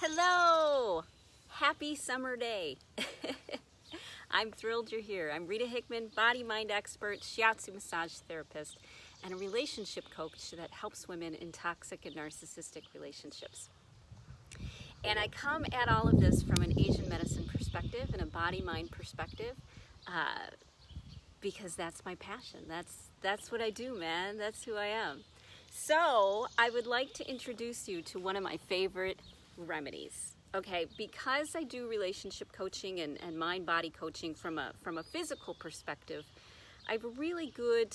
Hello! Happy summer day. I'm thrilled you're here. I'm Rita Hickman, body-mind expert, shiatsu massage therapist, and a relationship coach that helps women in toxic and narcissistic relationships. And I come at all of this from an Asian medicine perspective and a body-mind perspective because that's my passion. That's what I do, man. That's who I am. So I would like to introduce you to one of my favorite remedies. Okay, because I do relationship coaching and mind-body coaching from a physical perspective, I have a really good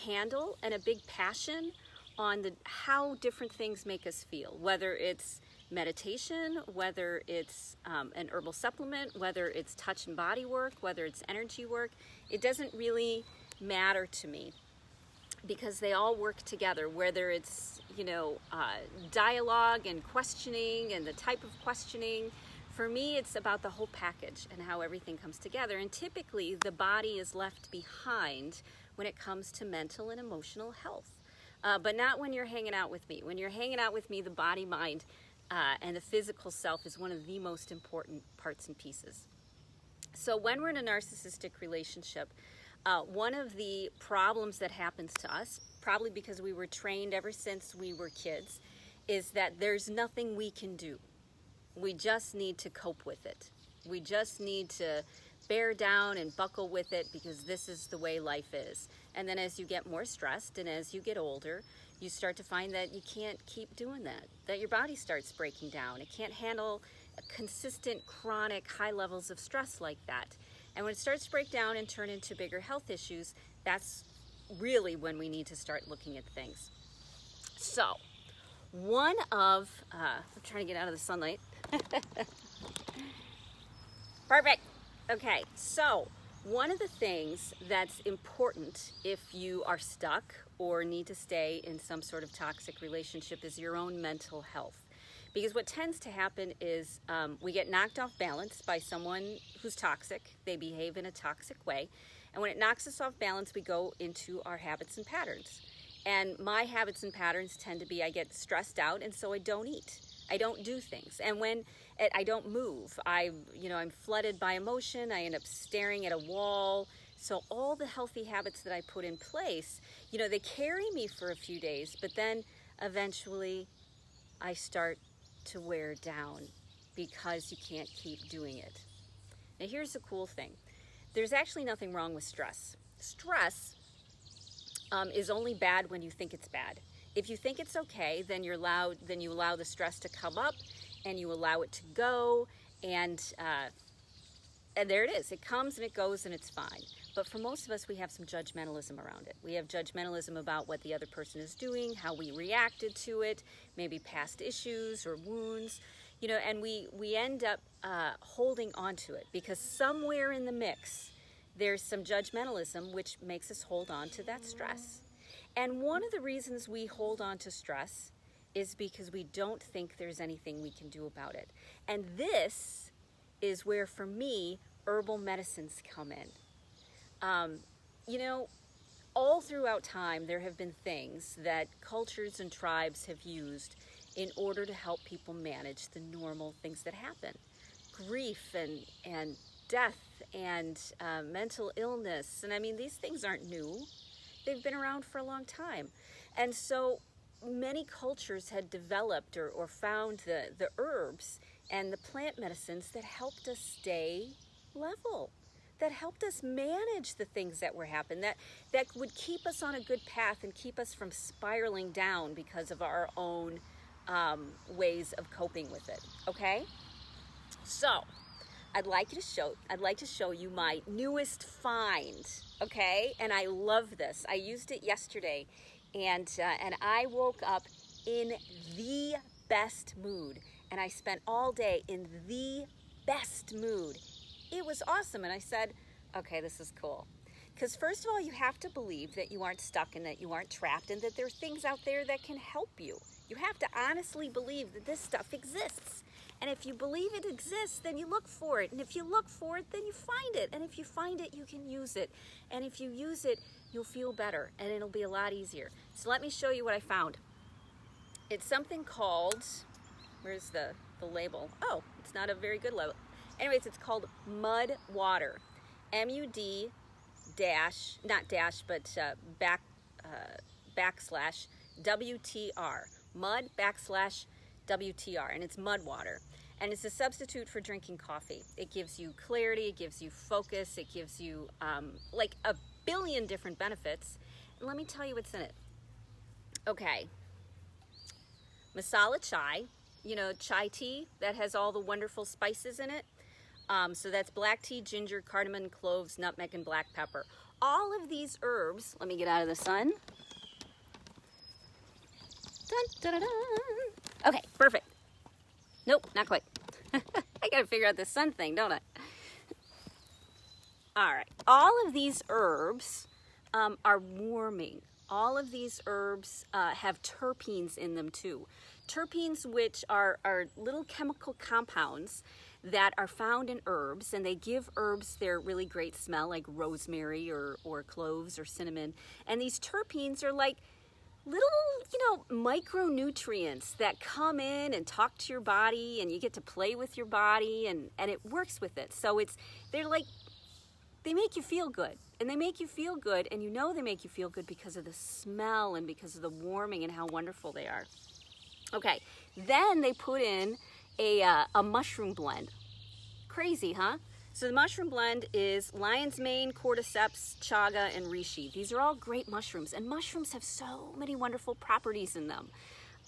handle and a big passion on how different things make us feel, whether it's meditation, whether it's an herbal supplement, whether it's touch and body work, whether it's energy work. It doesn't really matter to me because they all work together, whether it's dialogue and questioning and the type of questioning. For me, it's about the whole package and how everything comes together. And typically, the body is left behind when it comes to mental and emotional health. But not when you're hanging out with me. When you're hanging out with me, the body, mind, and the physical self is one of the most important parts and pieces. So when we're in a narcissistic relationship, one of the problems that happens to us, probably because we were trained ever since we were kids, is that there's nothing we can do. We just need to cope with it. We just need to bear down and buckle with it because this is the way life is. And then as you get more stressed and as you get older, you start to find that you can't keep doing that your body starts breaking down. It can't handle consistent, chronic, high levels of stress like that. And when it starts to break down and turn into bigger health issues, that's really when we need to start looking at things. So, I'm trying to get out of the sunlight. Perfect. Okay, so one of the things that's important if you are stuck or need to stay in some sort of toxic relationship is your own mental health. Because what tends to happen is we get knocked off balance by someone who's toxic. They behave in a toxic way. And when it knocks us off balance, we go into our habits and patterns. And my habits and patterns tend to be I get stressed out, and so I don't eat. I don't do things. And when I don't move, I'm flooded by emotion. I end up staring at a wall. So all the healthy habits that I put in place, they carry me for a few days, but then eventually I start to wear down because you can't keep doing it. Now here's the cool thing. There's actually nothing wrong with stress. Stress is only bad when you think it's bad. If you think it's okay, then you allow the stress to come up and you allow it to go, and there it is. It comes and it goes and it's fine. But for most of us, we have some judgmentalism around it. We have judgmentalism about what the other person is doing, how we reacted to it, maybe past issues or wounds, and we end up holding on to it because somewhere in the mix, there's some judgmentalism which makes us hold on to that stress. And one of the reasons we hold on to stress is because we don't think there's anything we can do about it. And this is where, for me, herbal medicines come in. All throughout time, there have been things that cultures and tribes have used in order to help people manage the normal things that happen. Grief and death and mental illness. And these things aren't new. They've been around for a long time. And so many cultures had developed or found the herbs and the plant medicines that helped us stay level, that helped us manage the things that were happening, that would keep us on a good path and keep us from spiraling down because of our own ways of coping with it. Okay? So, I'd like to show you my newest find. Okay? And I love this. I used it yesterday, and I woke up in the best mood, and I spent all day in the best mood. It was awesome. And I said, okay, this is cool. Because first of all, you have to believe that you aren't stuck and that you aren't trapped and that there are things out there that can help you. You have to honestly believe that this stuff exists. And if you believe it exists, then you look for it. And if you look for it, then you find it. And if you find it, you can use it. And if you use it, you'll feel better and it'll be a lot easier. So let me show you what I found. It's something called, where's the label? Oh, it's not a very good label. Anyways, it's called mud water. M-U-D dash, not dash, but backslash WTR. Mud backslash WTR. And it's mud water. And it's a substitute for drinking coffee. It gives you clarity, it gives you focus, it gives you like a billion different benefits. And let me tell you what's in it. Okay. Masala chai, you know, chai tea that has all the wonderful spices in it. So that's black tea, ginger, cardamom, cloves, nutmeg, and black pepper. All of these herbs, let me get out of the sun. Dun, dun, dun, dun. Okay, perfect. Nope, not quite. I gotta figure out this sun thing, don't I? All right, all of these herbs are warming. All of these herbs have terpenes in them too. Terpenes, which are little chemical compounds that are found in herbs, and they give herbs their really great smell, like rosemary or cloves or cinnamon. And these terpenes are like little, you know, micronutrients that come in and talk to your body, and you get to play with your body, and it works with it. So they're like, they make you feel good. And they make you feel good, and you know they make you feel good because of the smell and because of the warming and how wonderful they are. Okay, then they put in a mushroom blend. Crazy, huh? So the mushroom blend is lion's mane, cordyceps, chaga, and reishi. These are all great mushrooms, and mushrooms have so many wonderful properties in them.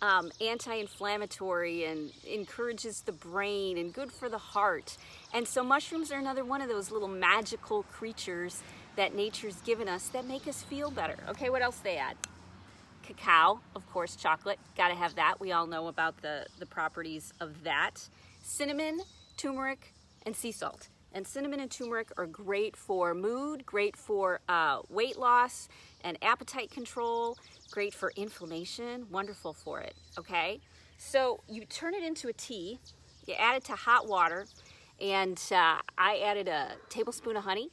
Anti-inflammatory and encourages the brain and good for the heart. And so mushrooms are another one of those little magical creatures that nature's given us that make us feel better. Okay, what else they add? Cacao, of course, chocolate, gotta have that. We all know about the properties of that. Cinnamon, turmeric, and sea salt. And cinnamon and turmeric are great for mood, great for weight loss and appetite control, great for inflammation, wonderful for it, okay? So you turn it into a tea, you add it to hot water, and I added a tablespoon of honey,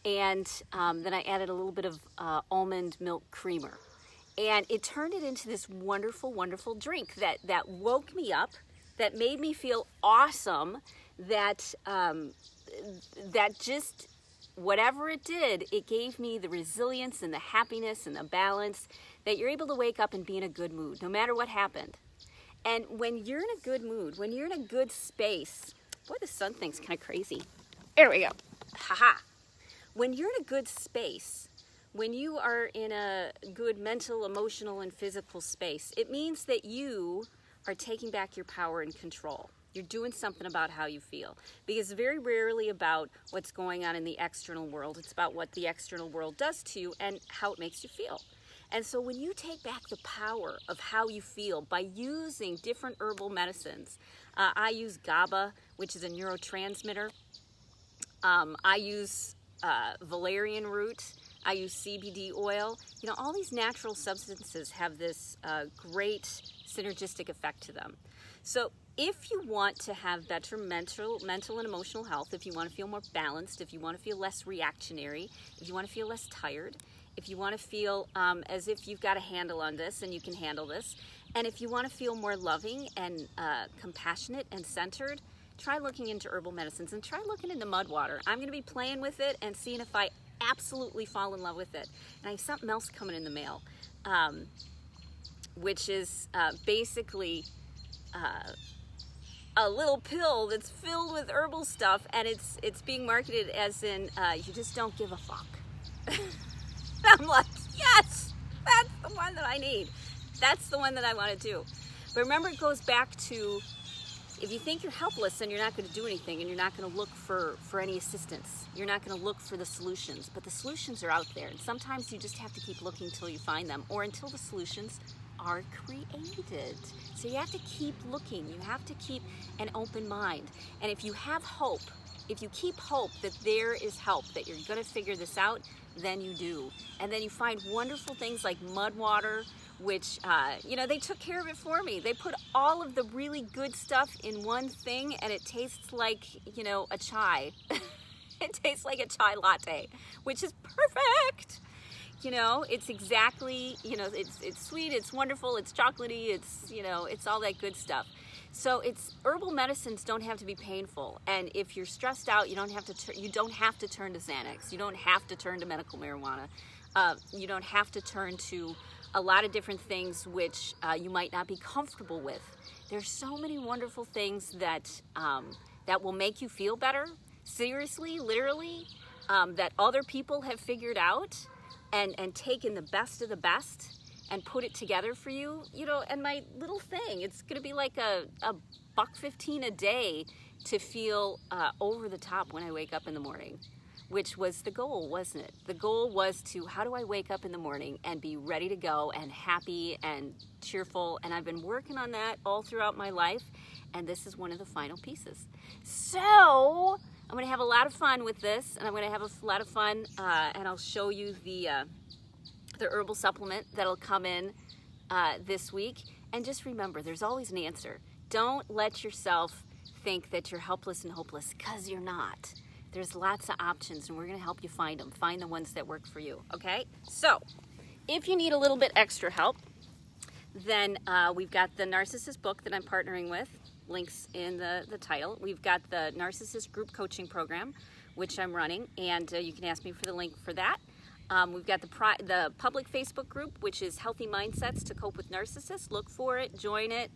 and then I added a little bit of almond milk creamer. And it turned it into this wonderful, wonderful drink that woke me up, that made me feel awesome, that just, whatever it did, it gave me the resilience and the happiness and the balance that you're able to wake up and be in a good mood, no matter what happened. And when you're in a good mood, when you're in a good space, boy, the sun thing's kind of crazy. There we go. Ha-ha. When you're in a good space, when you are in a good mental, emotional, and physical space, it means that you are taking back your power and control. You're doing something about how you feel. Because it's very rarely about what's going on in the external world. It's about what the external world does to you and how it makes you feel. And so when you take back the power of how you feel by using different herbal medicines, I use GABA, which is a neurotransmitter. I use valerian root. I use CBD oil. You know, all these natural substances have this great synergistic effect to them. So if you want to have better mental and emotional health, if you want to feel more balanced, if you want to feel less reactionary, if you want to feel less tired, if you want to feel as if you've got a handle on this and you can handle this, and if you want to feel more loving and compassionate and centered, try looking into herbal medicines and try looking into mud water. I'm going to be playing with it and seeing if I absolutely fall in love with it. And I have something else coming in the mail, which is basically a little pill that's filled with herbal stuff, and it's being marketed as in you just don't give a fuck. I'm like, yes, that's the one that I need. That's the one that I want to do. But remember, it goes back to, if you think you're helpless and you're not going to do anything and you're not going to look for any assistance, you're not going to look for the solutions, but the solutions are out there, and sometimes you just have to keep looking until you find them, or until the solutions are created. So you have to keep looking. You have to keep an open mind. And if you have hope, if you keep hope that there is help, that you're going to figure this out, then you do. And then you find wonderful things like mud water, which, they took care of it for me. They put all of the really good stuff in one thing, and it tastes like, a chai. It tastes like a chai latte, which is perfect. You know, it's exactly, you know, it's sweet, it's wonderful, it's chocolatey, it's, you know, it's all that good stuff. So herbal medicines don't have to be painful, and if you're stressed out, you don't have to turn to Xanax. You don't have to turn to medical marijuana. You don't have to turn to a lot of different things which you might not be comfortable with. There's so many wonderful things that that will make you feel better, seriously, literally, that other people have figured out and taken the best of the best and put it together for you, you know. And my little thing, it's gonna be like a $1.15 a day to feel over the top when I wake up in the morning, which was the goal, wasn't it? The goal was to, how do I wake up in the morning and be ready to go and happy and cheerful? And I've been working on that all throughout my life, and this is one of the final pieces. So I'm gonna have a lot of fun with this, and I'm gonna have a lot of fun, and I'll show you the herbal supplement that'll come in this week. And just remember, there's always an answer. Don't let yourself think that you're helpless and hopeless, because you're not. There's lots of options, and we're going to help you find them. Find the ones that work for you, okay? So if you need a little bit extra help, then we've got the Narcissist book that I'm partnering with, links in the title. We've got the Narcissist group coaching program, which I'm running, and you can ask me for the link for that. We've got the public Facebook group, which is Healthy Mindsets to Cope with Narcissists. Look for it, join it,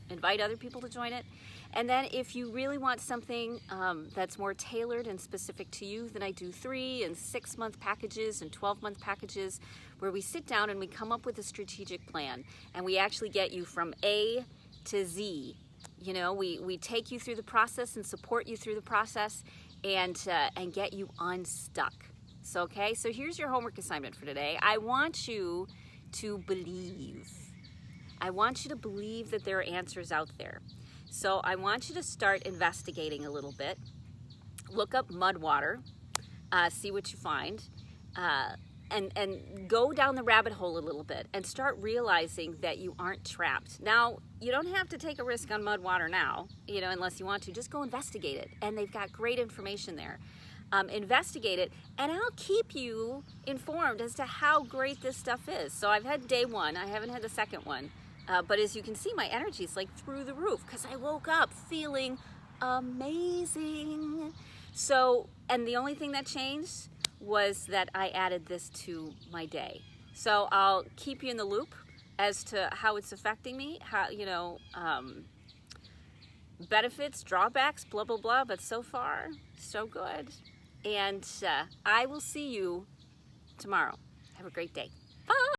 invite other people to join it. And then if you really want something that's more tailored and specific to you, then I do 3 and 6 month packages and 12-month packages, where we sit down and we come up with a strategic plan, and we actually get you from A to Z. You know, we take you through the process and support you through the process, and get you unstuck. So, okay, so here's your homework assignment for today. I want you to believe. I want you to believe that there are answers out there. So I want you to start investigating a little bit. Look up mud water, see what you find, and go down the rabbit hole a little bit and start realizing that you aren't trapped. Now, you don't have to take a risk on mud water now, you know, unless you want to. Just go investigate it, and they've got great information there. Investigate it, and I'll keep you informed as to how great this stuff is. So I've had day 1, I haven't had the second one, but as you can see, my energy is like through the roof, because I woke up feeling amazing. So, and the only thing that changed was that I added this to my day. So I'll keep you in the loop as to how it's affecting me, how, you know, benefits, drawbacks, blah, blah, blah, but so far, so good. And I will see you tomorrow. Have a great day. Bye.